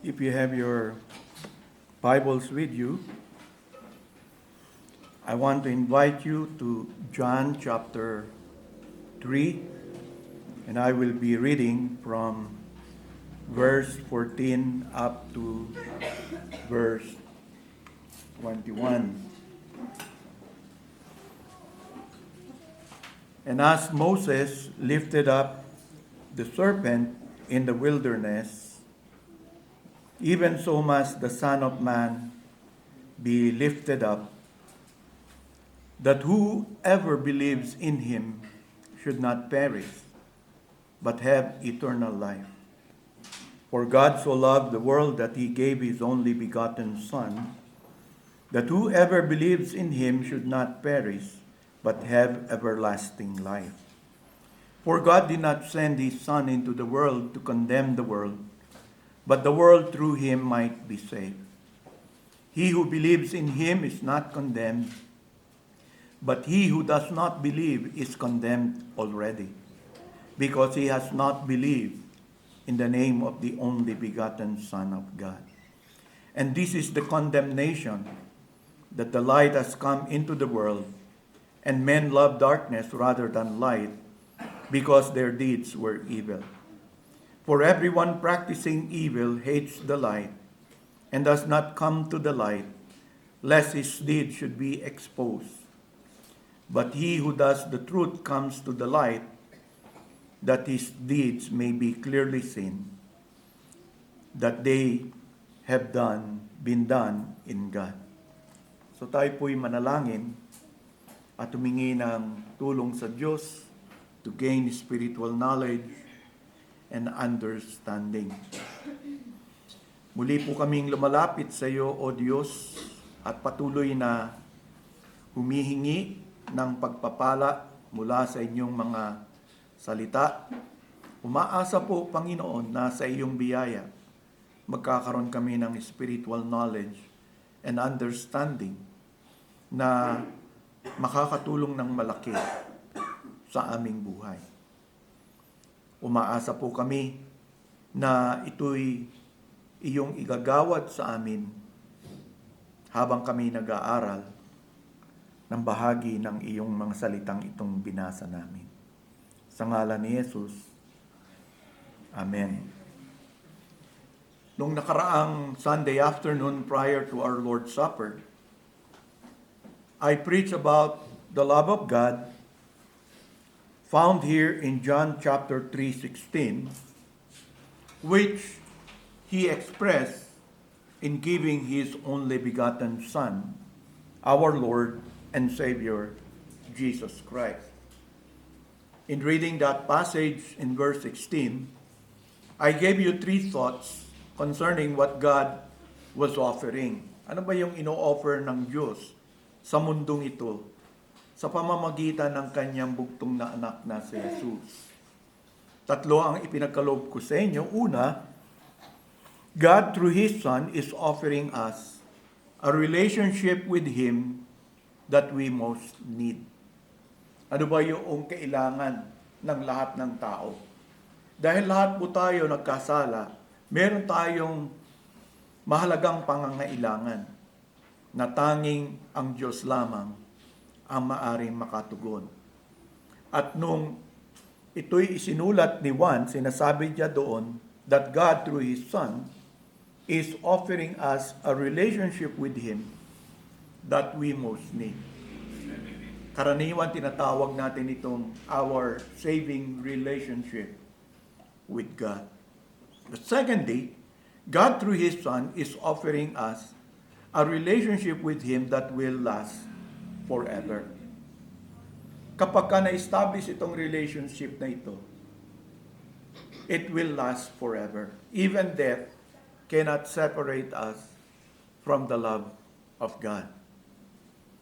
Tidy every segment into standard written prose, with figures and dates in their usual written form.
If you have your Bibles with you, I want to invite you to John chapter 3, and I will be reading from verse 14 up to verse 21. And as Moses lifted up the serpent in the wilderness, even so must the Son of Man be lifted up, that whoever believes in him should not perish, but have eternal life. For God so loved the world that he gave his only begotten Son, that whoever believes in him should not perish, but have everlasting life. For God did not send his Son into the world to condemn the world, but the world through him might be saved. He who believes in him is not condemned, but he who does not believe is condemned already, because he has not believed in the name of the only begotten Son of God. And this is the condemnation, that the light has come into the world, and men love darkness rather than light, because their deeds were evil. For everyone practicing evil hates the light, and does not come to the light, lest his deeds should be exposed. But he who does the truth comes to the light, that his deeds may be clearly seen, that they have been done in God. So tayo po'y manalangin at humingi ng tulong sa Diyos to gain spiritual knowledge and understanding. Muli po kaming lumalapit sa iyo, O Diyos, at patuloy na humihingi ng pagpapala mula sa inyong mga salita. Umaasa po, Panginoon, na sa iyong biyaya magkakaroon kami ng spiritual knowledge and understanding na makakatulong ng malaki sa aming buhay. Umaasa po kami na ito'y iyong igagawad sa amin habang kami nag-aaral ng bahagi ng iyong mga salitang itong binasa namin. Sa ngalan ni Jesus, Amen. Nung nakaraang Sunday afternoon prior to our Lord's Supper, I preached about the love of God found here in John chapter 3:16, which he expressed in giving his only begotten Son, our Lord and Savior, Jesus Christ. In reading that passage in verse 16, I gave you three thoughts concerning what God was offering. Ano ba yung ino-offer ng Diyos sa mundong ito sa pamamagitan ng kanyang bugtong na anak na si Jesus? Tatlo ang ipinagkaloob ko sa inyo. Una, God through His Son is offering us a relationship with Him that we most need. Ano ba yung kailangan ng lahat ng tao? Dahil lahat po tayo nagkasala, meron tayong mahalagang pangangailangan na tanging ang Diyos lamang ang maaring makatugon. At nung ito'y isinulat ni Juan, sinasabi niya doon that God through His Son is offering us a relationship with Him that we most need. Karaniwan tinatawag natin itong our saving relationship with God. But secondly, God through His Son is offering us a relationship with Him that will last forever. Kapag ka na-establish itong relationship na ito, it will last forever. Even death cannot separate us from the love of God.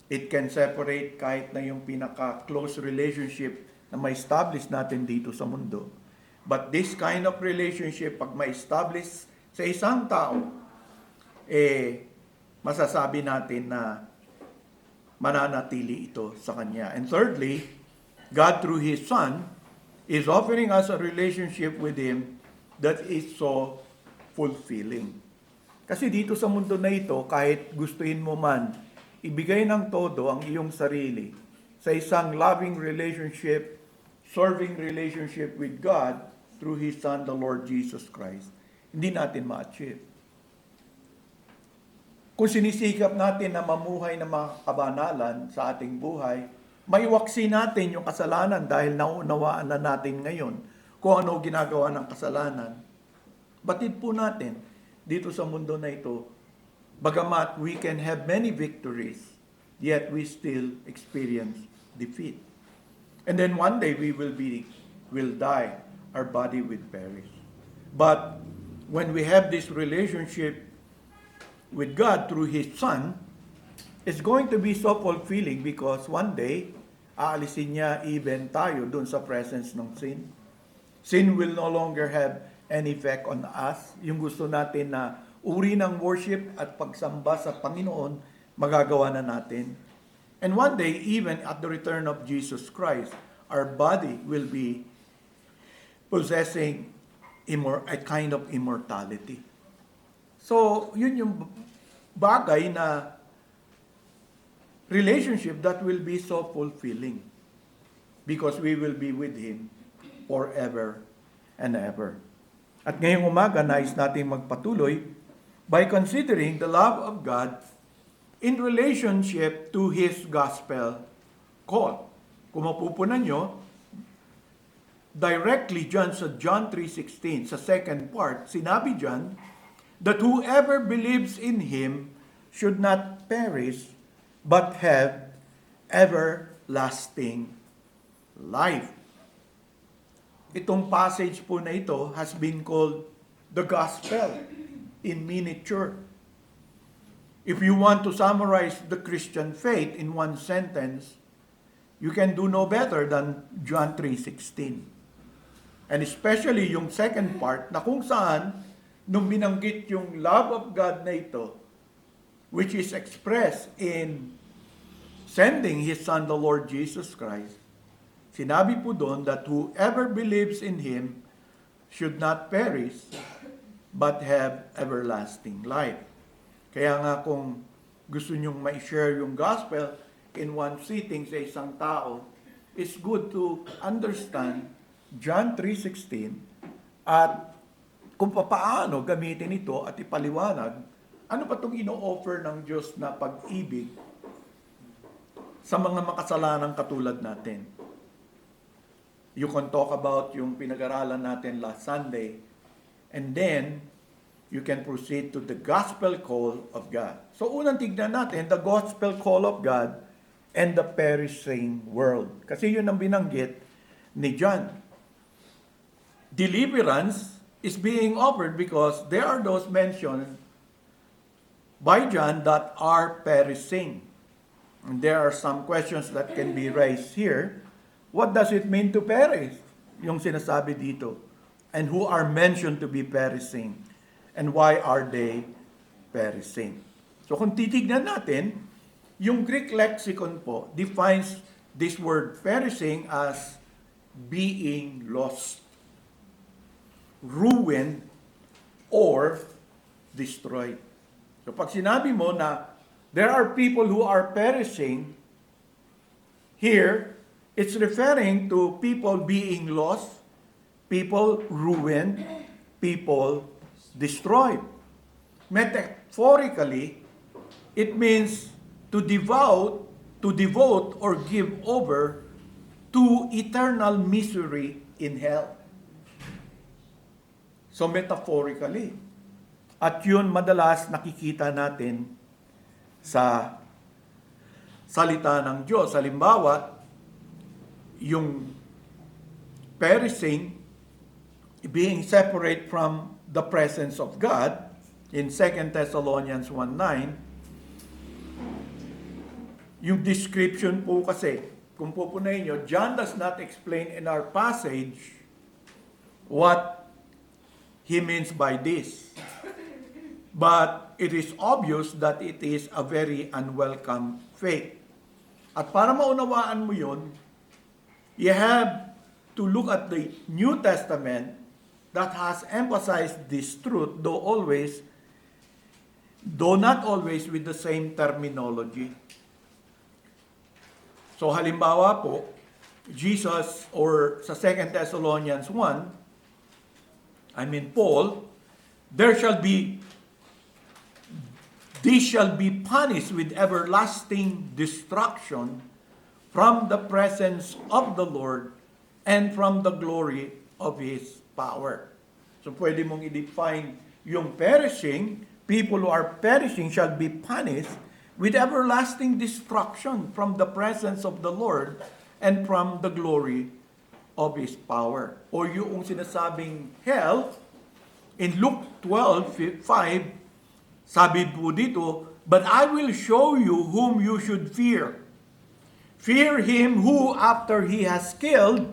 It can separate kahit na yung pinaka-close relationship na ma-establish natin dito sa mundo. But this kind of relationship, pag ma-establish sa isang tao, masasabi natin na mananatili ito sa Kanya. And thirdly, God through His Son is offering us a relationship with Him that is so fulfilling. Kasi dito sa mundo na ito, kahit gustuin mo man, ibigay ng todo ang iyong sarili sa isang loving relationship, serving relationship with God through His Son, the Lord Jesus Christ, hindi natin ma-achieve. Kung sinisikap natin na mamuhay ng mga kabanalan sa ating buhay, maiwaksi natin yung kasalanan dahil naunawaan na natin ngayon kung ano ginagawa ng kasalanan. Batid po natin dito sa mundo na ito, bagamat we can have many victories, yet we still experience defeat. And then one day we will die, our body will perish. But when we have this relationship with God through His Son, it's going to be so fulfilling because one day, aalisin niya even tayo dun sa presence ng sin. Sin will no longer have any effect on us. Yung gusto natin na uri ng worship at pagsamba sa Panginoon, magagawa na natin. And one day, even at the return of Jesus Christ, our body will be possessing a kind of immortality. So, yun yung bagay na relationship that will be so fulfilling because we will be with Him forever and ever. At ngayong umaga, nais natin magpatuloy by considering the love of God in relationship to His gospel call. Kung mapupunan nyo, directly dyan sa John 3:16, sa second part, sinabi dyan, that whoever believes in Him should not perish, but have everlasting life. Itong passage po na ito has been called the gospel in miniature. If you want to summarize the Christian faith in one sentence, you can do no better than John 3:16. And especially yung second part na kung saan nung binanggit yung love of God na ito, which is expressed in sending His Son, the Lord Jesus Christ, sinabi po doon that whoever believes in Him should not perish, but have everlasting life. Kaya nga kung gusto nyong ma-share yung gospel in one sitting sa isang tao, it's good to understand John 3:16 at kung paano gamitin ito at ipaliwanag ano pa itong ino-offer ng Diyos na pag-ibig sa mga makasalanang katulad natin. You can talk about yung pinag-aralan natin last Sunday, and then you can proceed to the gospel call of God. So unang tignan natin, the gospel call of God and the perishing world. Kasi yun ang binanggit ni John. Deliverance is being offered because there are those mentioned by John that are perishing. And there are some questions that can be raised here. What does it mean to perish? Yung sinasabi dito. And who are mentioned to be perishing? And why are they perishing? So kung titignan natin, yung Greek lexicon po defines this word perishing as being lost, ruined, or destroyed. So pag sinabi mo na there are people who are perishing, here, it's referring to people being lost, people ruined, people destroyed. Metaphorically, it means to devote or give over to eternal misery in hell. So metaphorically. At yun madalas nakikita natin sa salita ng Diyos. Halimbawa, yung perishing, being separate from the presence of God, in 2 Thessalonians 1:9, yung description po kasi, kung pupunayin nyo, John does not explain in our passage what he means by this. But it is obvious that it is a very unwelcome faith. At para maunawaan mo yun, you have to look at the New Testament that has emphasized this truth, though always though not always with the same terminology. So halimbawa po, Jesus or sa 2 Thessalonians 1, Paul, these shall be punished with everlasting destruction from the presence of the Lord and from the glory of His power. So pwede mong i-define yung perishing, people who are perishing shall be punished with everlasting destruction from the presence of the Lord and from the glory of His power. O yung sinasabing hell, in Luke 12:5, sabi po dito, but I will show you whom you should fear. Fear him who, after he has killed,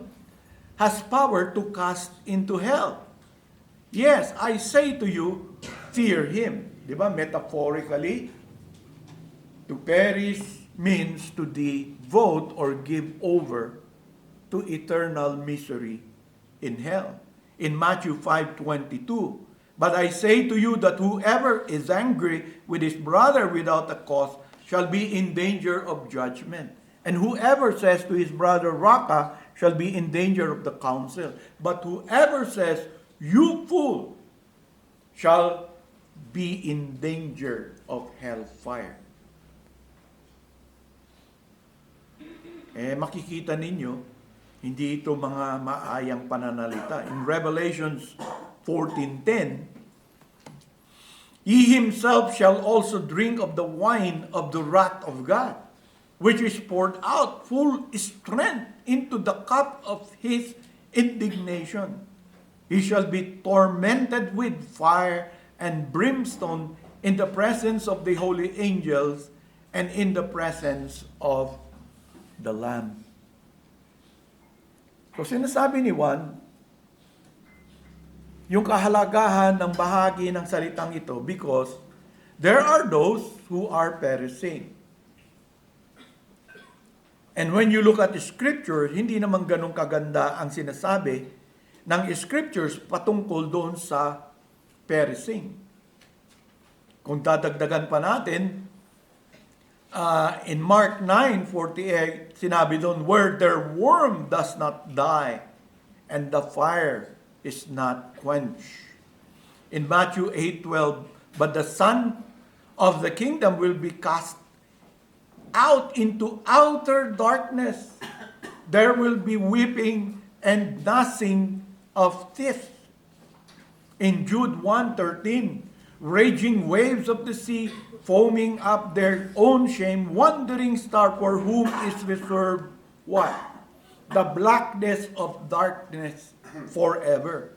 has power to cast into hell. Yes, I say to you, fear him. Di ba? Metaphorically, to perish means to devote or give over to eternal misery in hell. In Matthew 5:22, but I say to you that whoever is angry with his brother without a cause shall be in danger of judgment. And whoever says to his brother, Raka, shall be in danger of the council. But whoever says, you fool, shall be in danger of hellfire. Makikita ninyo, hindi ito mga maayang pananalita. In Revelations 14:10, he himself shall also drink of the wine of the wrath of God, which is poured out full strength into the cup of his indignation. He shall be tormented with fire and brimstone in the presence of the holy angels and in the presence of the Lamb. So sinasabi ni Juan, yung kahalagahan ng bahagi ng salitang ito because there are those who are perishing. And when you look at the scriptures, hindi naman ganun kaganda ang sinasabi ng scriptures patungkol doon sa perishing. Kung dadagdagan pa natin, in Mark 9:48, sinabi doon, where their worm does not die and the fire is not quenched. In Matthew 8:12, but the Son of the kingdom will be cast out into outer darkness. There will be weeping and gnashing of teeth. In Jude 1:13, raging waves of the sea, foaming up their own shame, wandering star for whom is reserved what? The blackness of darkness forever.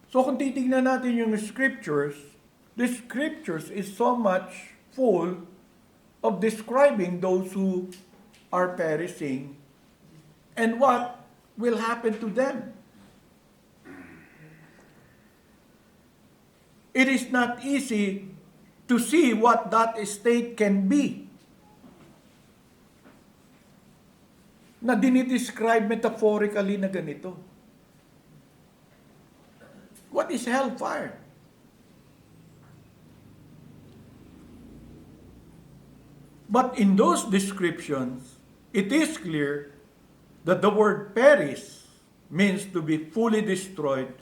So kung titignan natin yung scriptures, the scriptures is so much full of describing those who are perishing and what will happen to them. It is not easy to see what that state can be. Na dinidescribe metaphorically na ganito. What is hellfire? But in those descriptions, it is clear that the word perish means to be fully destroyed,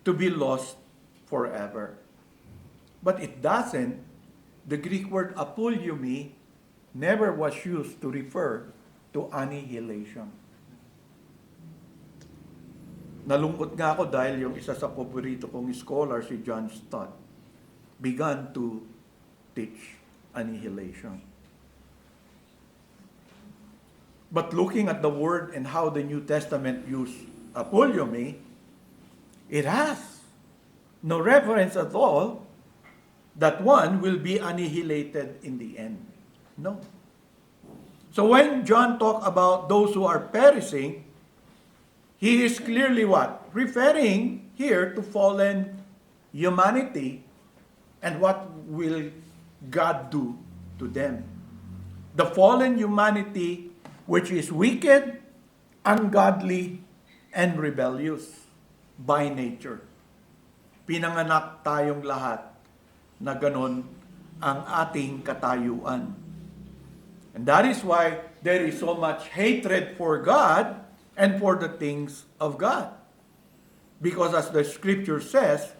to be lost forever. But it doesn't. The Greek word apollume never was used to refer to annihilation. Nalungkot nga ako dahil yung isa sa paborito kong scholar, si John Stott, began to teach annihilation. But looking at the word and how the New Testament used apollume, it has no reference at all that one will be annihilated in the end. No. So when John talked about those who are perishing, he is clearly what? Referring here to fallen humanity and what will God do to them. The fallen humanity which is wicked, ungodly, and rebellious by nature. Pinanganak tayong lahat na ganon ang ating katayuan. And that is why there is so much hatred for God and for the things of God. Because as the scripture says,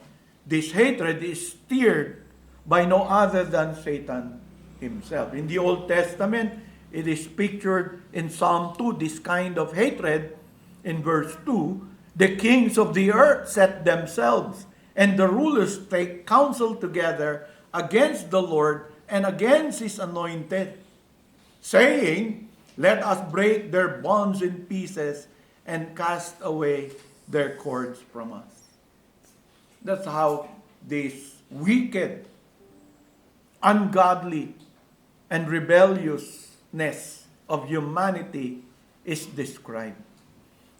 this hatred is stirred by no other than Satan himself. In the Old Testament, it is pictured in Psalm 2, this kind of hatred. In verse 2, the kings of the earth set themselves, and the rulers take counsel together against the Lord and against his anointed, saying, let us break their bonds in pieces and cast away their cords from us. That's how this wicked, ungodly, and rebelliousness of humanity is described.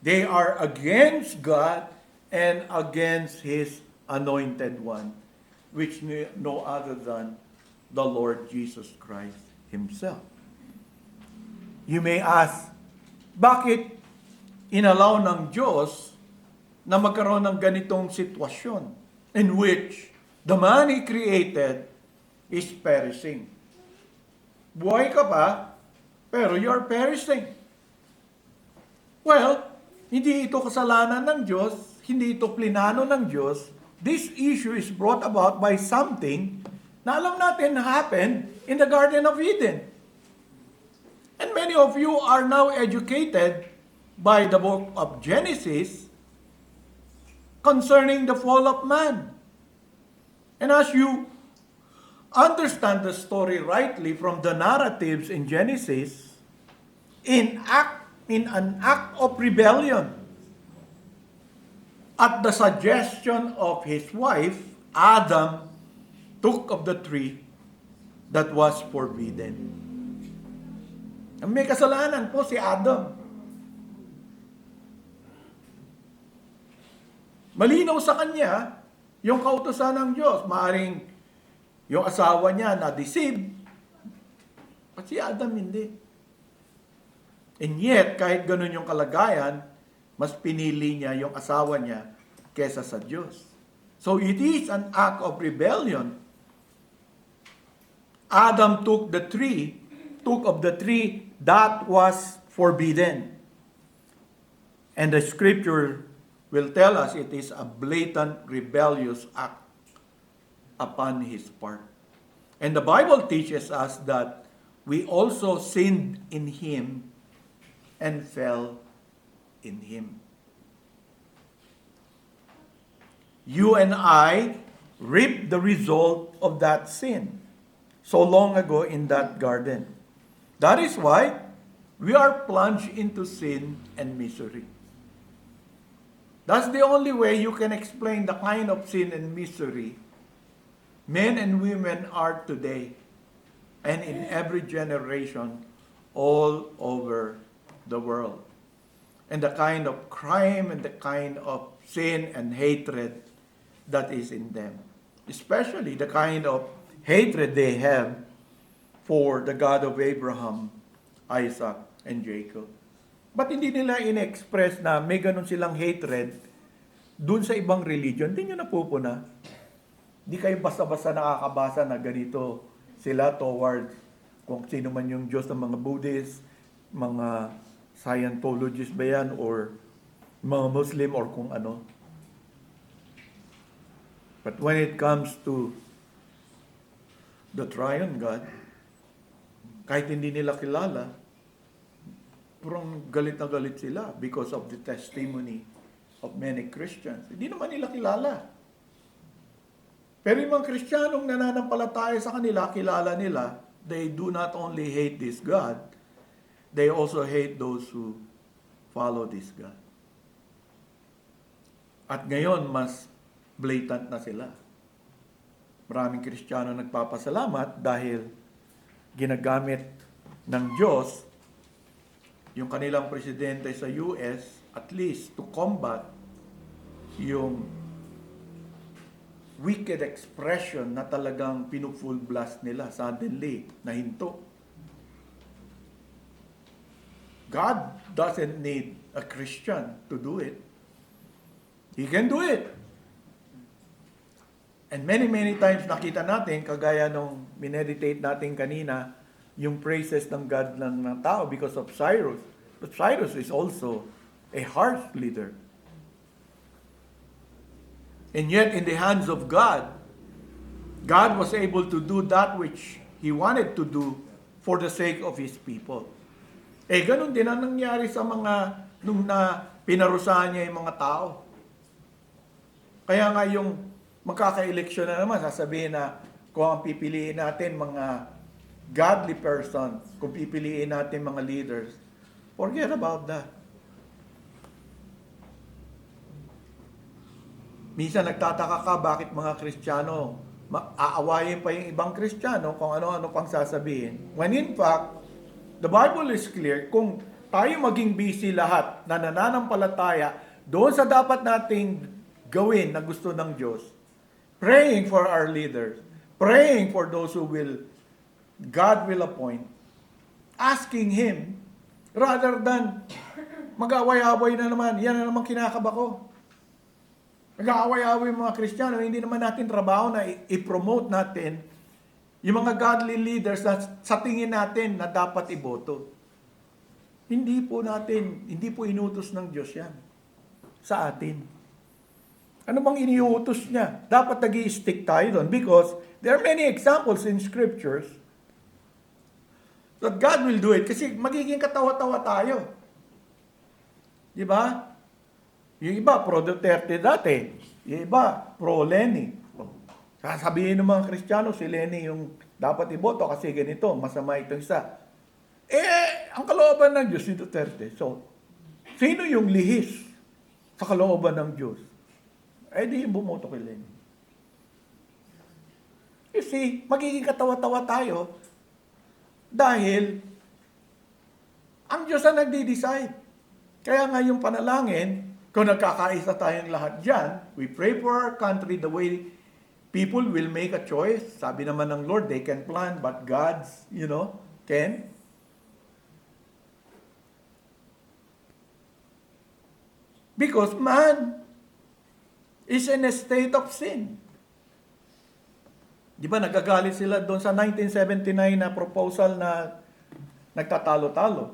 They are against God and against His anointed one, which no other than the Lord Jesus Christ Himself. You may ask, bakit inalaw ng Diyos na magkaroon ng ganitong sitwasyon in which the man He created is perishing? Buhay ka pa, pero you're perishing. Well, hindi ito kasalanan ng Diyos, hindi ito plinano ng Diyos. This issue is brought about by something na alam natin happened in the Garden of Eden. And many of you are now educated by the book of Genesis concerning the fall of man. And as you understand the story rightly from the narratives in Genesis, in an act of rebellion, at the suggestion of his wife, Adam took of the tree that was forbidden. Ang may kasalanan po si Adam. Malinaw sa kanya yung kautusan ng Diyos. Maaring yung asawa niya na-deceive, at si Adam hindi. And yet, kahit ganun yung kalagayan, mas pinili niya yung asawa niya kesa sa Diyos. So it is an act of rebellion. Adam took of the tree that was forbidden. And the scripture will tell us it is a blatant rebellious act upon his part. And the Bible teaches us that we also sinned in him and fell in him. You and I reaped the result of that sin so long ago in that garden. That is why we are plunged into sin and misery. That's the only way you can explain the kind of sin and misery men and women are today and in every generation all over the world. And the kind of crime and the kind of sin and hatred that is in them. Especially the kind of hatred they have for the God of Abraham, Isaac, and Jacob. Ba't hindi nila in-express na may ganun silang hatred dun sa ibang religion? Hindi nyo napupuna. Hindi kayo basta-basta nakakabasa na ganito sila towards kung sino man yung Diyos ng mga Buddhist, mga Scientologists ba yan, or mga Muslim, or kung ano. But when it comes to the triune God, kahit hindi nila kilala, parang galit na galit sila because of the testimony of many Christians. Hindi naman nila kilala. Pero yung mga Kristiyanong nananampalataya sa kanila, kilala nila, they do not only hate this God, they also hate those who follow this God. At ngayon, mas blatant na sila. Maraming Kristiyano nagpapasalamat dahil ginagamit ng Diyos yung kanilang presidente sa US at least to combat yung wicked expression na talagang pinu-full blast nila suddenly na hinto. God doesn't need a Christian to do it. He can do it. And many times nakita natin, kagaya nung mineditate natin kanina, yung praises ng God ng tao because of Cyrus. But Cyrus is also a harsh leader. And yet, in the hands of God, God was able to do that which He wanted to do for the sake of His people. Ganun din ang nangyari sa mga, nung na pinarusahan niya yung mga tao. Kaya nga yung magkaka-eleksyon na naman, sasabihin na kung ang pipiliin natin mga godly persons, kung pipiliin natin mga leaders, forget about that. Minsan nagtataka ka bakit mga Kristiyano aawayin pa yung ibang Kristiyano kung ano-ano pang sasabihin. When in fact, the Bible is clear, kung tayo maging busy lahat na nananampalataya doon sa dapat nating gawin na gusto ng Diyos, praying for our leaders, praying for those who God will appoint, asking Him, rather than mag-away-away na naman, yan na naman kinakaba ko. Nag-aaway-away mga Kristiyano, hindi naman natin trabaho na i-promote natin yung mga godly leaders na sa tingin natin na dapat iboto. Hindi po inutos ng Diyos yan sa atin. Ano bang iniutos niya? Dapat nag-i-stick tayo doon because there are many examples in scriptures that God will do it kasi magiging katawa-tawa tayo. Di ba? Yung iba, pro Duterte dati. Yung iba, pro Lenny. Sasabihin ng mga Kristiyano, si Lenny yung dapat iboto kasi ganito, masama itong isa. Ang kalooban ng Diyos si Duterte. So, sino yung lihis sa kalooban ng Diyos? Di yung bumoto kay Lenny. You see, magiging katawa-tawa tayo dahil ang Diyos ang nagde-decide. Kaya nga yung panalangin, kung nagkakaisa tayong lahat dyan, we pray for our country the way people will make a choice. Sabi naman ng Lord, they can plan, but God's, can. Because man is in a state of sin. Di ba nagagalit sila doon sa 1979 na proposal na nagtatalo-talo?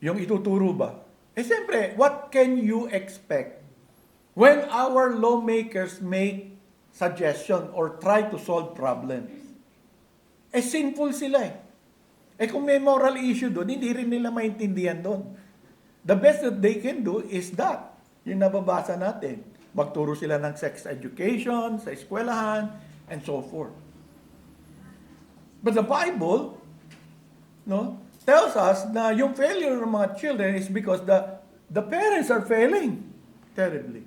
Yung ituturo ba? Siyempre, what can you expect when our lawmakers make suggestion or try to solve problems? Sinful sila kung may moral issue doon, hindi rin nila maintindihan doon. The best that they can do is that. Yung nababasa natin. Magturo sila ng sex education, sa eskwelahan, and so forth. But the Bible, tells us na yung failure ng mga children is because the parents are failing terribly.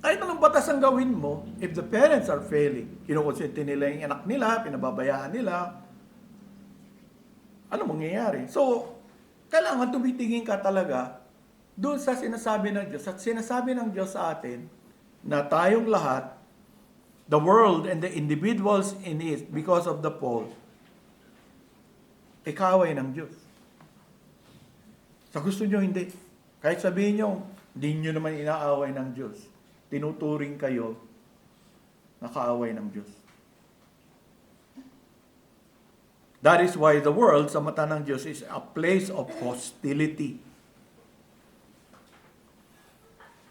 Kahit anong batas ang gawin mo, if the parents are failing, kinukonsente nila yung anak nila, pinababayaan nila, ano mangyayari? So, kailangan tumitingin ka talaga doon sa sinasabi ng Diyos. At sinasabi ng Diyos sa atin na tayong lahat, the world and the individuals in it, because of the fall, kaaway ng Diyos. Sa gusto nyo, hindi. Kahit sabihin nyo, hindi nyo naman inaaway ng Diyos. Tinuturing kayo na kaaway ng Diyos. That is why the world, sa mata ng Diyos, is a place of hostility.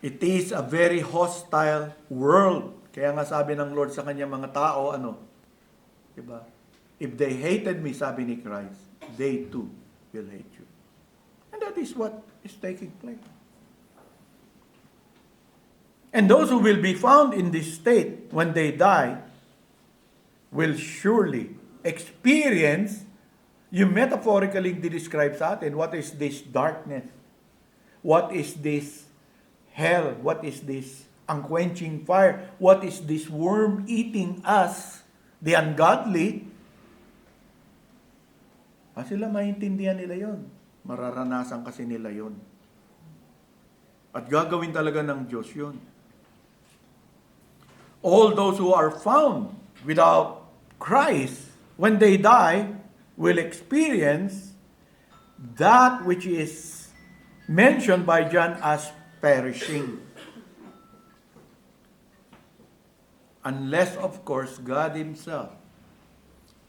It is a very hostile world. Kaya nga sabi ng Lord sa kanyang mga tao, diba? If they hated me, sabi ni Christ, they too will hate you. And that is what is taking place. And those who will be found in this state when they die will surely experience, yung metaphorically describe sa atin, what is this darkness? What is this hell? What is this unquenching fire? What is this worm eating us, the ungodly? Sila maintindihan nila yon. Mararanasan kasi nila yon. At gagawin talaga ng Diyos yon. All those who are found without Christ, when they die, will experience that which is mentioned by John as perishing. unless, of course, God Himself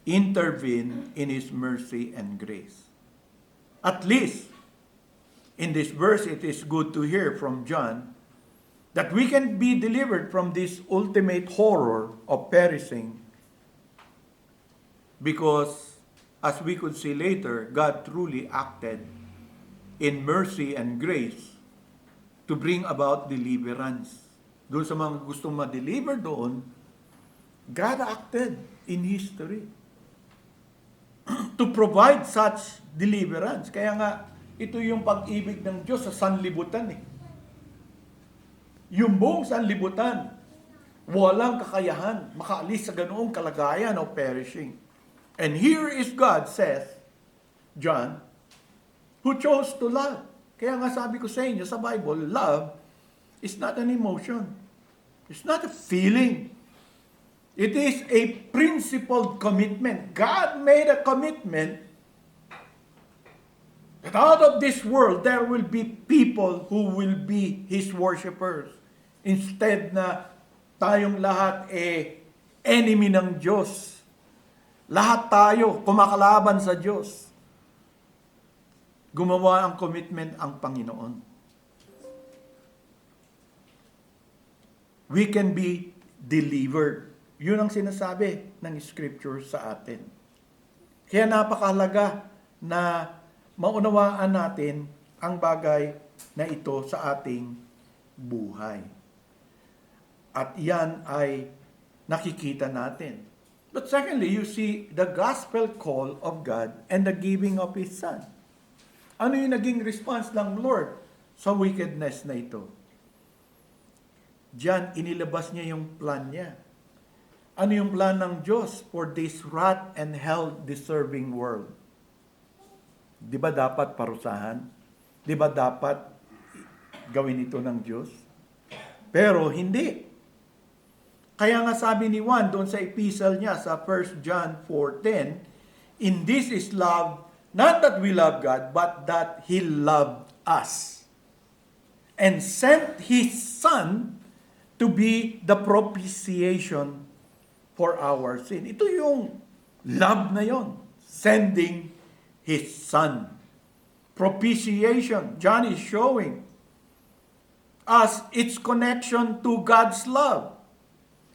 intervene in His mercy and grace. At least, in this verse, it is good to hear from John that we can be delivered from this ultimate horror of perishing because, as we could see later, God truly acted in mercy and grace to bring about deliverance. Doon sa mga gustong ma-deliver doon, God acted in history to provide such deliverance. Kaya nga, ito yung pag-ibig ng Diyos sa sanlibutan eh. Yung buong sanlibutan, walang kakayahan makaalis sa ganoong kalagayan o perishing. And here is God, says John, who chose to love. Kaya nga sabi ko sa inyo, sa Bible, love is not an emotion. It's not a feeling. It is a principled commitment. God made a commitment that out of this world, there will be people who will be His worshipers. Instead na tayong lahat enemy ng Diyos. Lahat tayo kumakalaban sa Diyos. Gumawa ang commitment ang Panginoon. We can be delivered. Yun ang sinasabi ng Scripture sa atin. Kaya napakahalaga na maunawaan natin ang bagay na ito sa ating buhay. At yan ay nakikita natin. But secondly, you see the gospel call of God and the giving of His Son. Ano yung naging response ng Lord sa wickedness na ito? Diyan, inilabas niya yung plan niya. Ano yung plan ng Diyos for this wrath and hell-deserving world? Di ba dapat parusahan? Di ba dapat gawin ito ng Diyos? Pero hindi. Kaya nga sabi ni Juan doon sa epistle niya sa 1 John 4:10, in this is love, not that we love God, but that He loved us and sent His Son to be the propitiation for our sin. Ito yung love na yon, sending His Son. Propitiation. John is showing us its connection to God's love.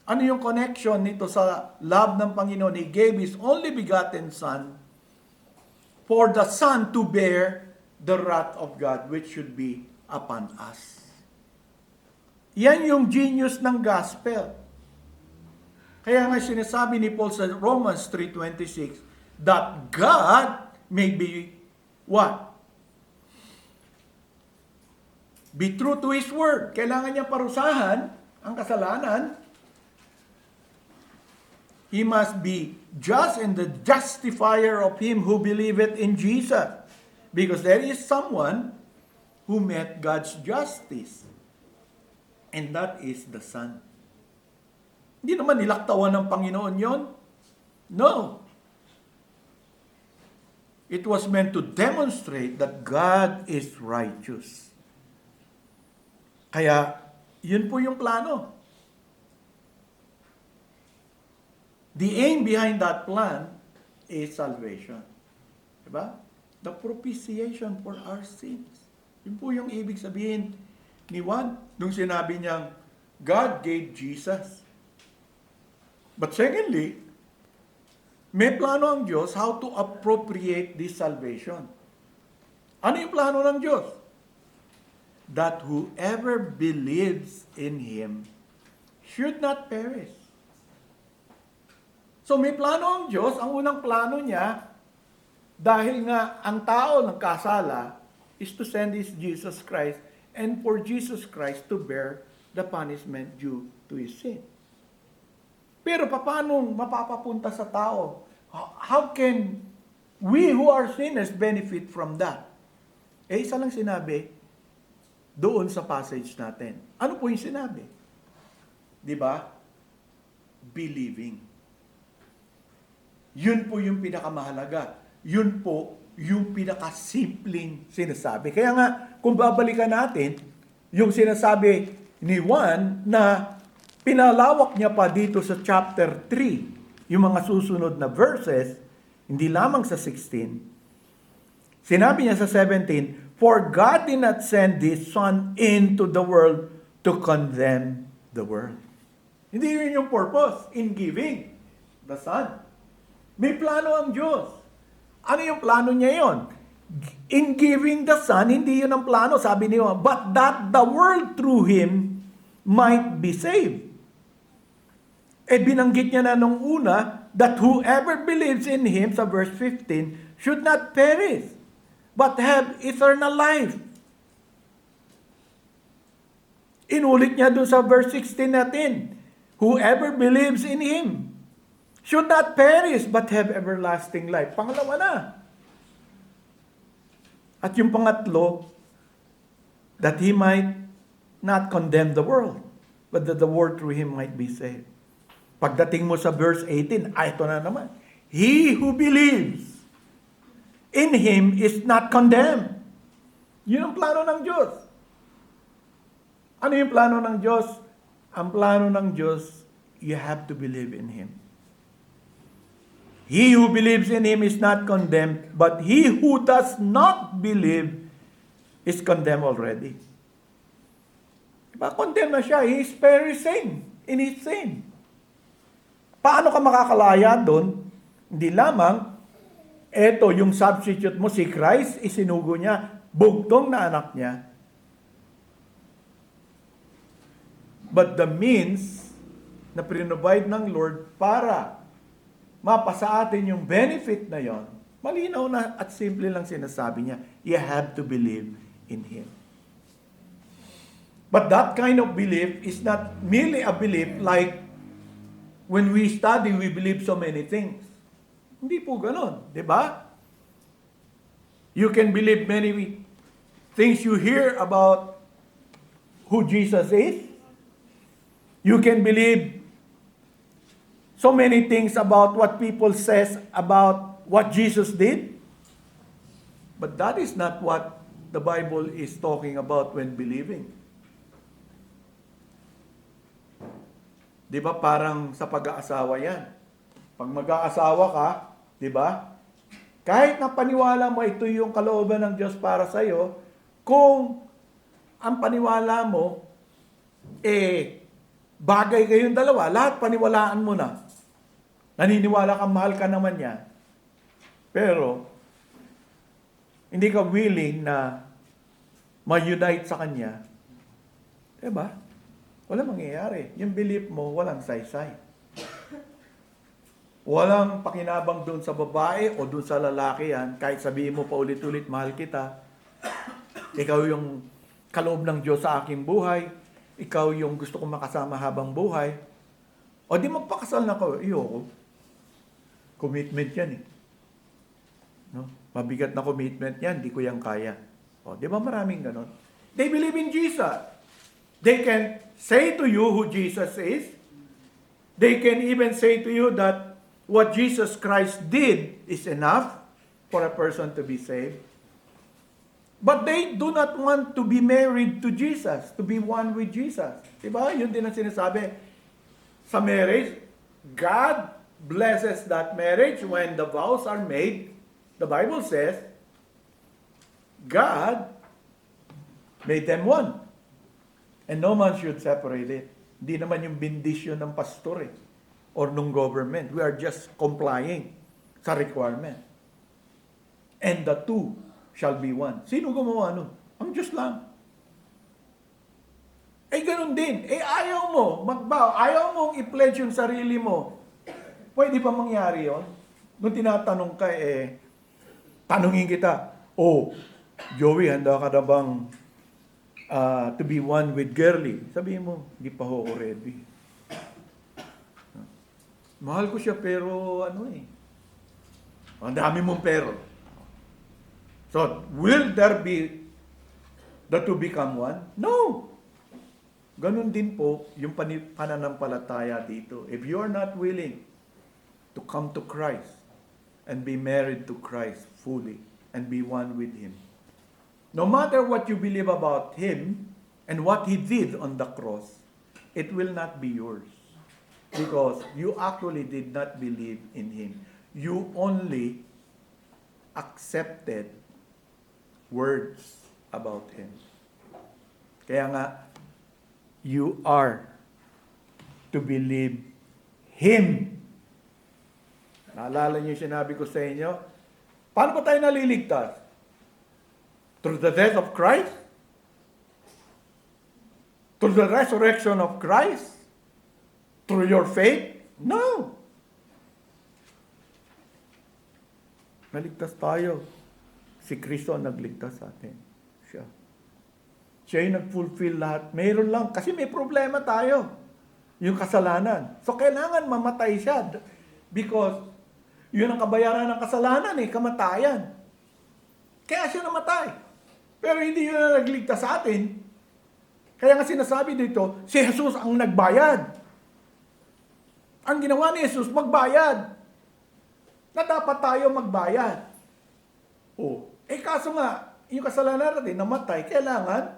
Ano yung connection nito sa love ng Panginoon? He gave His only begotten Son for the Son to bear the wrath of God which should be upon us. Yan yung genius ng gospel. Kaya nga sinasabi ni Paul sa Romans 3:26 that God may be what? Be true to His word. Kailangan niya parusahan ang kasalanan. He must be just and the justifier of him who believeth in Jesus. Because there is someone who met God's justice. And that is the Son. Hindi naman nilaktawan ng Panginoon yon. No. It was meant to demonstrate that God is righteous. Kaya, yun po yung plano. The aim behind that plan is salvation. Diba? The propitiation for our sins. Yun po yung ibig sabihin ni Juan nung sinabi niyang God gave Jesus. But secondly, may plano ang Diyos how to appropriate this salvation. Ano yung plano ng Diyos? That whoever believes in Him should not perish. So may plano ang Diyos. Ang unang plano niya, dahil nga ang tao nagkasala, is to send His Jesus Christ and for Jesus Christ to bear the punishment due to His sin. Pero paano mapapapunta sa tao? How can we who are sinners benefit from that? Isa lang sinabi doon sa passage natin. Ano po yung sinabi? Di ba? Believing. Yun po yung pinakamahalaga. Yun po yung pinakasimpleng sinasabi. Kaya nga, kung babalikan natin, yung sinasabi ni Juan na pinalawak niya pa dito sa chapter 3, yung mga susunod na verses, hindi lamang sa 16. Sinabi niya sa 17, "For God did not send His Son into the world to condemn the world." Hindi yun yung purpose in giving the Son. May plano ang Diyos. Ano yung plano niya yon? In giving the Son, hindi yun ang plano, sabi niyo, but that the world through Him might be saved. Binanggit niya na nung una, that whoever believes in Him, sa verse 15, should not perish, but have eternal life. Inulit niya doon sa verse 16 natin, whoever believes in Him should not perish, but have everlasting life. Pangalawa na. At yung pangatlo, that He might not condemn the world, but that the world through Him might be saved. Pagdating mo sa verse 18, ito na naman. He who believes in Him is not condemned. Yun ang plano ng Diyos. Ano yung plano ng Diyos? Ang plano ng Diyos, you have to believe in Him. He who believes in Him is not condemned, but he who does not believe is condemned already. Diba? Condemned na siya. He is perishing in his sin. Paano ka makakalaya doon? Hindi lamang, eto yung substitute mo, si Christ, isinugo niya, bugtong na anak niya. But the means na prinobide ng Lord para mapasa atin yung benefit na yon, malinaw na at simple lang sinasabi niya, you have to believe in Him. But that kind of belief is not merely a belief like when we study, we believe so many things. Hindi po ganon, di ba? You can believe many things you hear about who Jesus is. You can believe so many things about what people says about what Jesus did. But that is not what the Bible is talking about when believing. Di ba parang sa pag-aasawa yan? Pag mag-aasawa ka, di ba? Kahit na paniwala mo ito yung kalooban ng Diyos para sa'yo, kung ang paniwala mo, bagay kayong dalawa, lahat paniwalaan mo na. Naniniwala kang mahal ka naman niya. Pero, hindi ka willing na ma-unite sa kanya. Diba? Wala mangyayari. Yung belief mo, walang saysay. Walang pakinabang doon sa babae o doon sa lalaki yan. Kahit sabihin mo pa ulit-ulit, mahal kita. Ikaw yung kaloob ng Diyos sa aking buhay. Ikaw yung gusto kong makasama habang buhay. O di magpakasal na ko. Iyoko. Commitment yan eh. No? Mabigat na commitment yan, di ko yan kaya. O, di ba maraming ganon? They believe in Jesus. They can say to you who Jesus is. They can even say to you that what Jesus Christ did is enough for a person to be saved. But they do not want to be married to Jesus, to be one with Jesus. Diba? Yun din ang sinasabi. Sa marriage, God blesses that marriage when the vows are made. The Bible says, God made them one. And no man should separate it. Hindi naman yung bendisyon ng pastor or ng government. We are just complying sa requirement. And the two shall be one. Sino gumawa nun? Ang Diyos lang. Ganun din. Ayaw mo magbow. Ayaw mong i-pledge yung sarili mo. Pwede ba mangyari yun? Nung tinatanong ka, tanungin kita, Joey, handa ka na bang to be one with girly? Sabihin mo, hindi pa ako ready. Mahal ko siya pero ang dami mong pero. So, will there be the two become one? No! Ganun din po yung pananampalataya dito. If you are not willing to come to Christ and be married to Christ fully and be one with Him, no matter what you believe about Him and what He did on the cross, it will not be yours. Because you actually did not believe in Him. You only accepted words about Him. Kaya nga, you are to believe Him. Naalala niyo yung sinabi ko sa inyo? Paano pa tayo naliligtas? Through the death of Christ? Through the resurrection of Christ? Through your faith? No. Naligtas tayo. Si Kristo ang nagligtas sa atin. Siya yung nag-fulfill lahat. Mayroon lang. Kasi may problema tayo. Yung kasalanan. So, kailangan mamatay siya. Because, yun ang kabayaran ng kasalanan kamatayan. Kaya siya namatay. Pero hindi yun ang nagligtas sa atin. Kaya nga sinasabi dito, si Jesus ang nagbayad. Ang ginawa ni Jesus, magbayad. Na dapat tayo magbayad. Kaso nga, yung kasalanan natin, namatay, kailangan,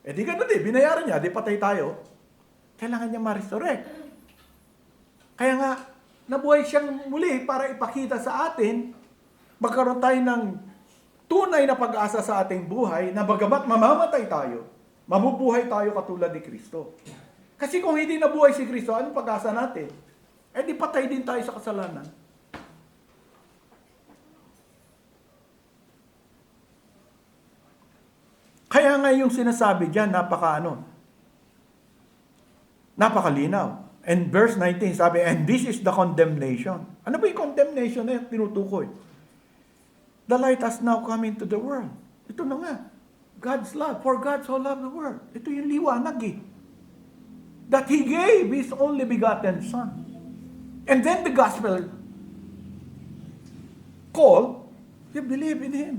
di ganun binayaran niya, patay tayo. Kailangan niya ma-resurrect. Kaya nga, nabuhay siyang muli para ipakita sa atin, magkaroon tayo ng tunay na pag-asa sa ating buhay, na bagamat mamamatay tayo, mabubuhay tayo katulad ni Kristo. Kasi kung hindi nabuhay si Kristo, anong pag-asa natin? Di patay din tayo sa kasalanan. Kaya nga yung sinasabi dyan, napakalinaw. And verse 19 sabi, and this is the condemnation. Ano ba yung condemnation na yung tinutukoy? The light has now come into the world. Ito na nga. God's love. For God so loved the world. Ito yung liwanag that He gave His only begotten Son. And then the gospel call, you believe in Him.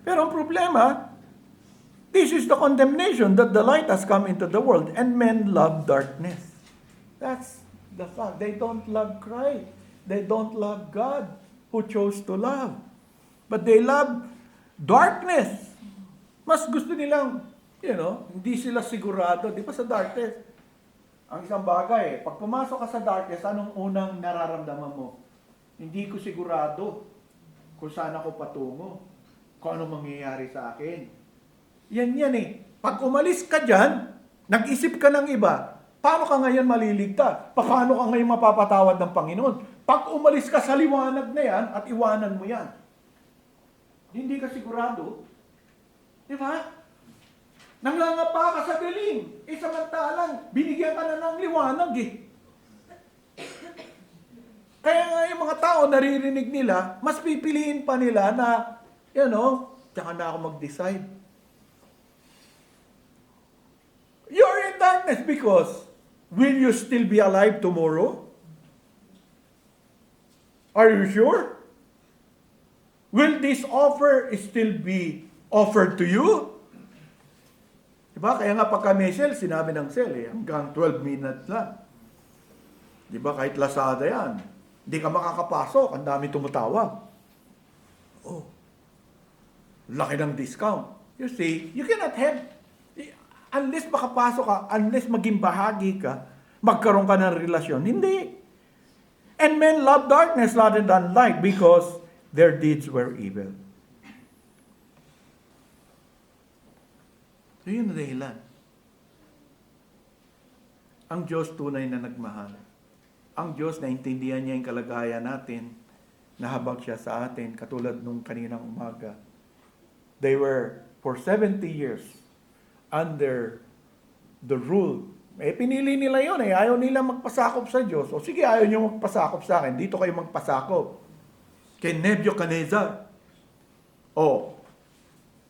Pero ang problema, this is the condemnation that the light has come into the world and men love darkness. That's the fact. They don't love Christ. They don't love God who chose to love. But they love darkness. Mas gusto nilang, hindi sila sigurado. Di ba sa darkness? Ang isang bagay, pag pumasok ka sa darkness, anong unang nararamdaman mo? Hindi ko sigurado kung saan ako patungo. Kung anong mangyayari sa akin. Yan. Pag umalis ka dyan, nag-isip ka ng iba, paano ka ngayon maliligtas? Paano ka ngayon mapapatawad ng Panginoon? Pag umalis ka sa liwanag na yan, at iwanan mo yan, hindi ka sigurado. Di ba? Nangangapa ka sa dilim. Samantalang, binigyan ka na ng liwanag Kaya nga yung mga tao, naririnig nila, mas pipiliin pa nila na, tsaka na ako mag-decide. You're in darkness because will you still be alive tomorrow? Are you sure? Will this offer still be offered to you? Diba? Kaya nga pagka may sale, sinabi ng sale hanggang 12 minutes lang. Diba? Kahit Lazada yan. Hindi ka makakapasok. Ang dami tumatawag. Laki ng discount. You see, you cannot have, unless makapasok ka, unless maging bahagi ka, magkaroon ka ng relasyon. Hindi. And men love darkness rather than light because their deeds were evil. So yun ang dahilan. Ang Diyos tunay na nagmahal. Ang Diyos na intindihan niya yung kalagayan natin, nahabag siya sa atin, katulad nung kaninang umaga. They were for 70 years under the rule. Pinili nila yun Ayaw nila magpasakop sa Diyos. O sige, ayaw niyo magpasakop sa akin. Dito kayo magpasakop. Kay Nebuchadnezzar.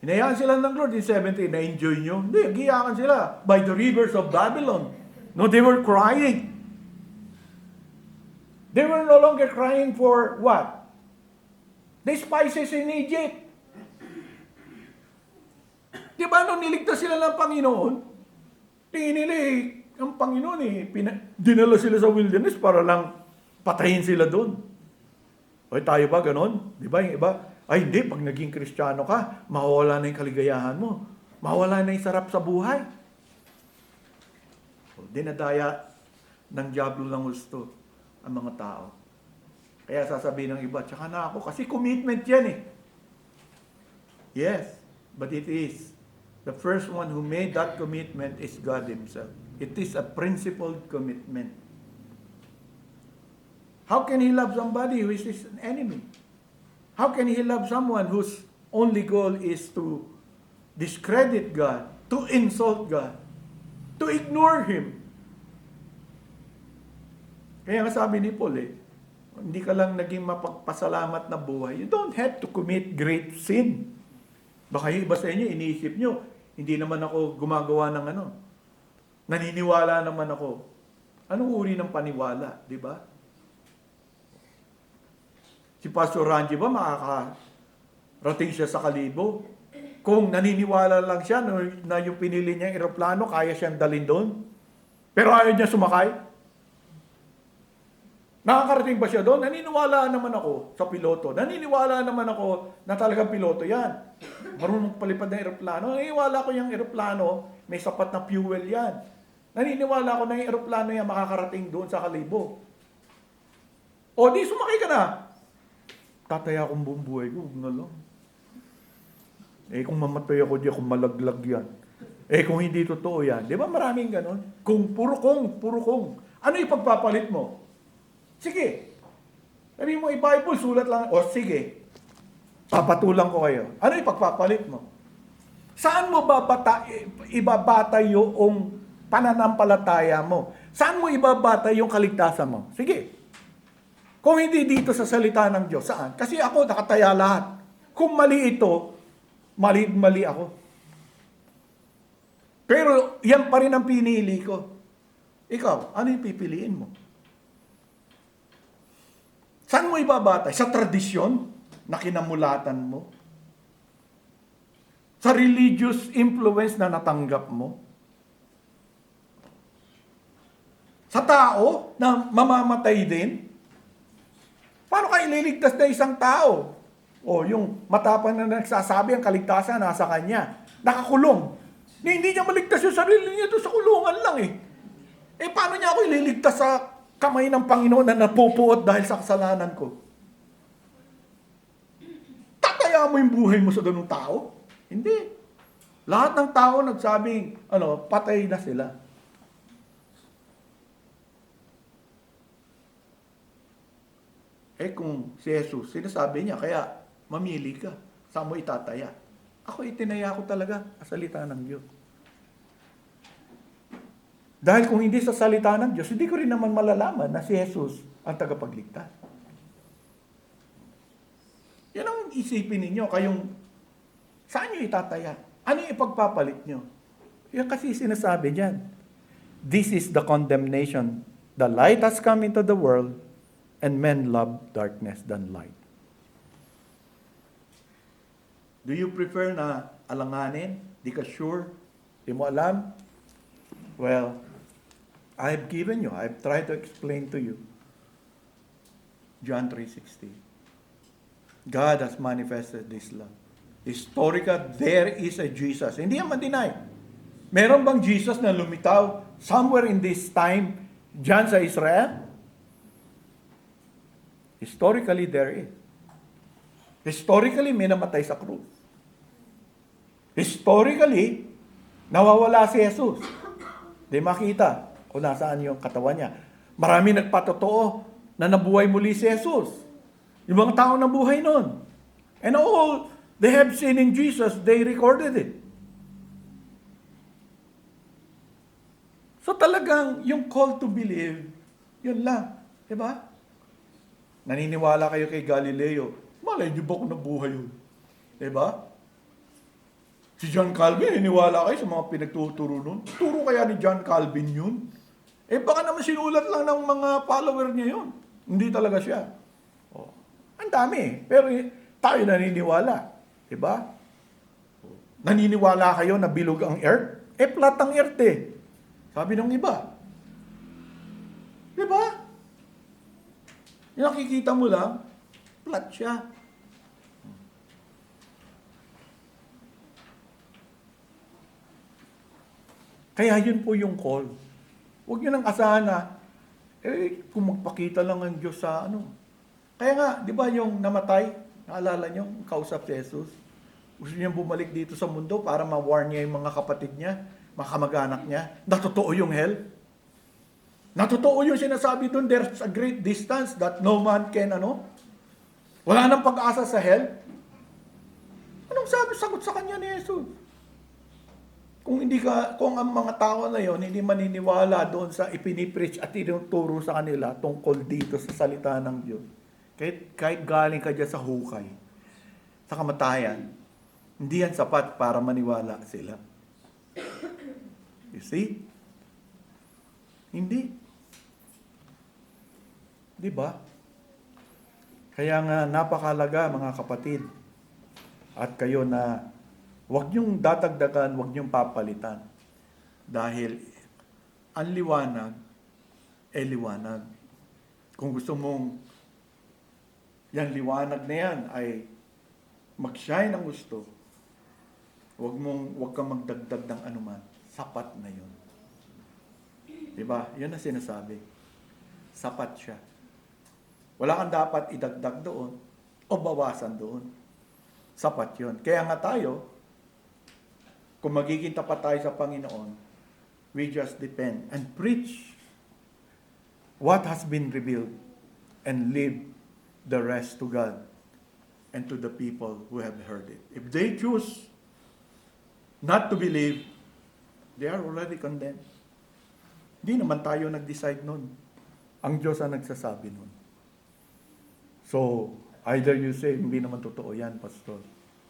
Hinayaan sila ng Lord in 70. Na-enjoy nyo? Hindi, giyakan sila. By the rivers of Babylon. No, they were crying. They were no longer crying for what? The spices in Egypt. Di ba nung niligtas sila ng Panginoon, tingin nila ang Panginoon dinala sila sa wilderness para lang patayin sila doon. Tayo ba ganon? Di ba yung iba? Hindi, pag naging Kristiyano ka, mawawala na yung kaligayahan mo. Mawawala na yung sarap sa buhay. dinadaya ng diablo ng gusto ang mga tao. Kaya sasabihin ng iba, tsaka na ako, kasi commitment yan eh. Yes, but it is. The first one who made that commitment is God Himself. It is a principled commitment. How can He love somebody who is His enemy? How can He love someone whose only goal is to discredit God, to insult God, to ignore Him? Kaya nga sabi ni Paul hindi ka lang naging mapagpasalamat na buhay. You don't have to commit great sin. Baka yung iba sa inyo, iniisip nyo, hindi naman ako gumagawa ng naniniwala naman ako. Anong uri ng paniwala, di ba? Si Pastor Ranji ba makakarating siya sa Kalibo? Kung naniniwala lang siya na yung pinili niyang eroplano, kaya siyang dalhin doon? Pero ayaw niya sumakay? Nakakarating ba siya doon? Naniniwala naman ako sa piloto. Naniniwala naman ako na talagang piloto yan. Marunong palipad ng eroplano. Naniniwala ko yung eroplano, may sapat na fuel yan. Naniniwala ko na yung eroplano yan makakarating doon sa Kalibo. O di, sumakay ka na. Tataya akong buong buhay ko, huwag na lang. Kung mamatay ako, di ako malaglag yan. Kung hindi totoo yan. Di ba maraming ganon? Kung puro kong. Ano yung pagpapalit mo? Sige. Sabi mo, i-Bible, sulat lang. O sige, papatulang ko kayo. Ano yung pagpapalit mo? Saan mo ibabata yung pananampalataya mo? Saan mo ibabata yung kaligtasan mo? Sige. Kung hindi dito sa salita ng Diyos, saan? Kasi ako, nakataya lahat. Kung mali ito, mali ako. Pero yan pa rin ang pinili ko. Ikaw, ano yung pipiliin mo? Saan mo ibabatay? Sa tradisyon na kinamulatan mo? Sa religious influence na natanggap mo? Sa tao na mamamatay din? Paano ka ililigtas na isang tao? O yung matapang na nagsasabi ang kaligtasan nasa kanya. Nakakulong. Hindi niya maligtas yung sarili niya doon sa kulungan lang paano niya ako ililigtas sa kamay ng Panginoon na napupuot dahil sa kasalanan ko? Tataya mo yung buhay mo sa ganung tao? Hindi. Lahat ng tao nagsabing, patay na sila. Kung si Jesus, sinasabi niya, kaya mamili ka. Saan mo itataya? Ako itinaya ko talaga sa salita ng Diyos. Dahil kung hindi sa salita ng Diyos, hindi ko rin naman malalaman na si Jesus ang tagapagligtas. Yan ang isipin ninyo, saan nyo itataya? Ano yung ipagpapalit nyo? Yan kasi sinasabi dyan. This is the condemnation. The light has come into the world, and men love darkness than light. Do you prefer na alanganin? Di ka sure? Di mo alam? Well, I've tried to explain to you. John 3:16. God has manifested this love. Historical, there is a Jesus. Hindi yan ma-deny. Meron bang Jesus na lumitaw somewhere in this time dyan sa Israel? Historically, there is. Historically, may namatay sa krus. Historically, nawawala si Jesus. Di makita kung nasaan yung katawan niya. Marami nagpatotoo na nabuhay muli si Jesus. Yung mga tao na buhay nun. And all they have seen in Jesus, they recorded it. So talagang yung call to believe, yun lang. Diba? Naniniwala kayo kay Galileo. Malay niyo ba kung nabuhay yun? Diba? Si John Calvin, niniwala kayo sa mga pinagtuturo nun. Turo kaya ni John Calvin yun? Baka naman sinulat lang ng mga follower niya yun. Hindi talaga siya. Ang dami. Pero tayo naniniwala. Diba? Naniniwala kayo na bilog ang earth? Flat ang earth Sabi ng iba. Diba? Yung nakikita mo lang, flat siya. Kaya yun po yung call. Huwag nyo nang asahan na, kung magpakita lang ang Diyos sa ano. Kaya nga, di ba yung namatay, naalala nyo, kausap si Jesus, gusto niyang bumalik dito sa mundo para ma-warn niya yung mga kapatid niya, mga kamag-anak niya, na totoo yung hell. Na totoo yung sinasabi doon, there's a great distance that no man can, wala nang pag-asa sa hell. Anong sagot sa kanya ni Jesus? Kung ang mga tao na yon hindi maniniwala doon sa ipinipreach at tinuturo sa kanila tungkol dito sa salita ng Diyos, kahit galing ka dyan sa hukay, sa kamatayan, hindi yan sapat para maniwala sila. You see? Hindi. Di ba? Kaya nga napakalaga mga kapatid, at kayo na huwag niyong dadagdagan, huwag niyong papalitan. Dahil ang liwanag, liwanag. Kung gusto mong yung liwanag na yan ay mag-shine ang gusto, huwag kang magdagdag ng anuman. Sapat na yun. Diba? Yun ang sinasabi. Sapat siya. Wala kang dapat idagdag doon o bawasan doon. Sapat yun. Kaya nga tayo, kung magiging tapat tayo sa Panginoon, we just depend and preach what has been revealed and leave the rest to God and to the people who have heard it. If they choose not to believe, they are already condemned. Hindi naman tayo nag-decide nun. Ang Diyos ang nagsasabi nun. So, either you say, hindi naman totoo yan, Pastor.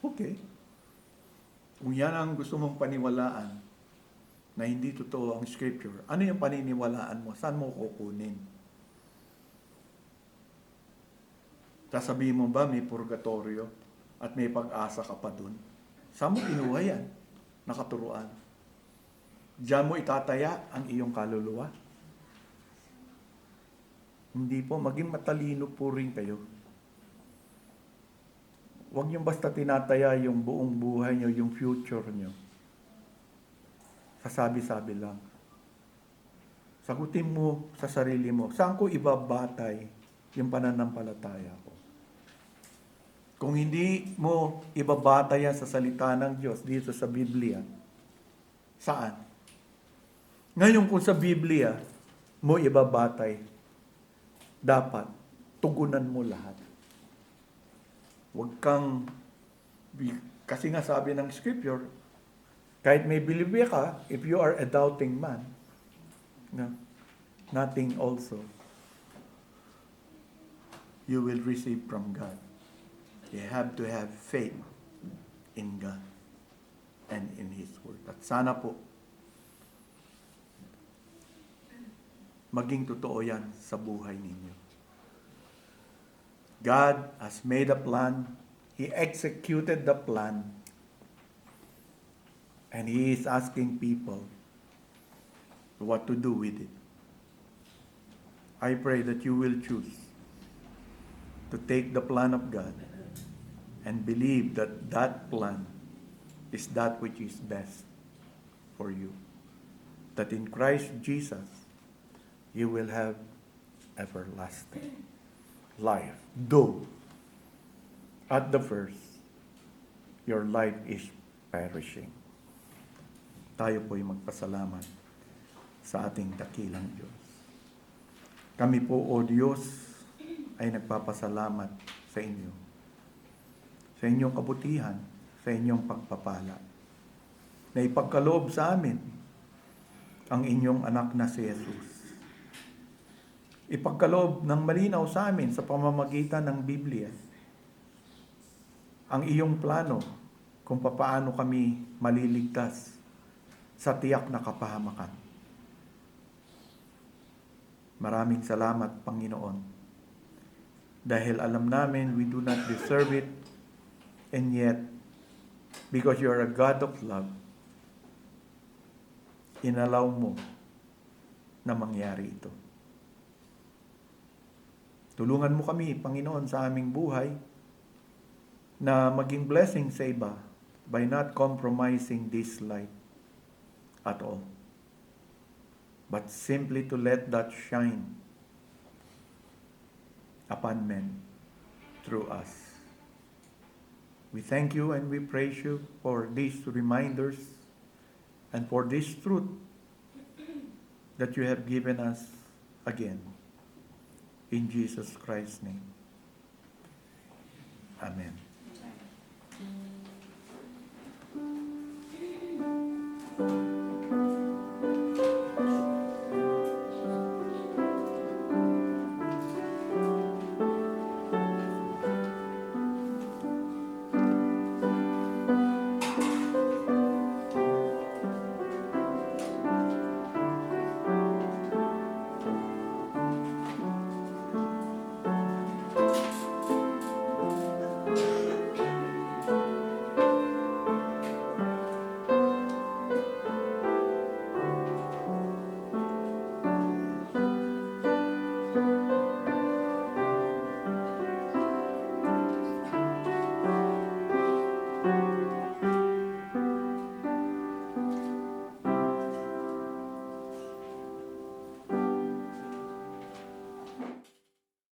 Okay. Kung yan ang gusto mong paniwalaan, na hindi totoo ang Scripture, ano yung paniniwalaan mo? Saan mo kukunin? Sasabihin mo ba may purgatorio at may pag-asa ka pa dun? Saan mo kinuha yan? Nakaturuan. Diyan mo itataya ang iyong kaluluwa? Hindi po, maging matalino po rin kayo. Huwag niyong basta tinataya yung buong buhay niyo, yung future niyo. Sasabi-sabi lang. Sagutin mo sa sarili mo, saan ko ibabatay yung pananampalataya ko? Kung hindi mo ibabatay yan sa salita ng Diyos dito sa Biblia, saan? Ngayon kung sa Biblia mo ibabatay, dapat tugunan mo lahat. Huwag kang, kasi nga sabi ng Scripture, kahit may believe ka, if you are a doubting man, nothing also you will receive from God. You have to have faith in God and in His Word. At sana po, maging totoo yan sa buhay ninyo. God has made a plan. He executed the plan. And He is asking people what to do with it. I pray that you will choose to take the plan of God and believe that that plan is that which is best for you. That in Christ Jesus, you will have everlasting life. Though, at the first, your life is perishing. Tayo po'y magpasalamat sa ating dakilang Diyos. Kami po, O Diyos, ay nagpapasalamat sa inyo. Sa inyong kabutihan, sa inyong pagpapala. Na ipagkaloob sa amin ang inyong anak na si Jesus. Ipagkaloob ng malinaw sa amin sa pamamagitan ng Biblia ang iyong plano kung papaano kami maliligtas sa tiyak na kapahamakan. Maraming salamat, Panginoon, dahil alam namin we do not deserve it, and yet, because you are a God of love, inalaw mo na mangyari ito. Tulungan mo kami, Panginoon, sa aming buhay na maging blessing sa iba by not compromising this life at all. but simply to let that shine upon men through us. We thank you and we praise you for these reminders and for this truth that you have given us again. In Jesus Christ's name. Amen.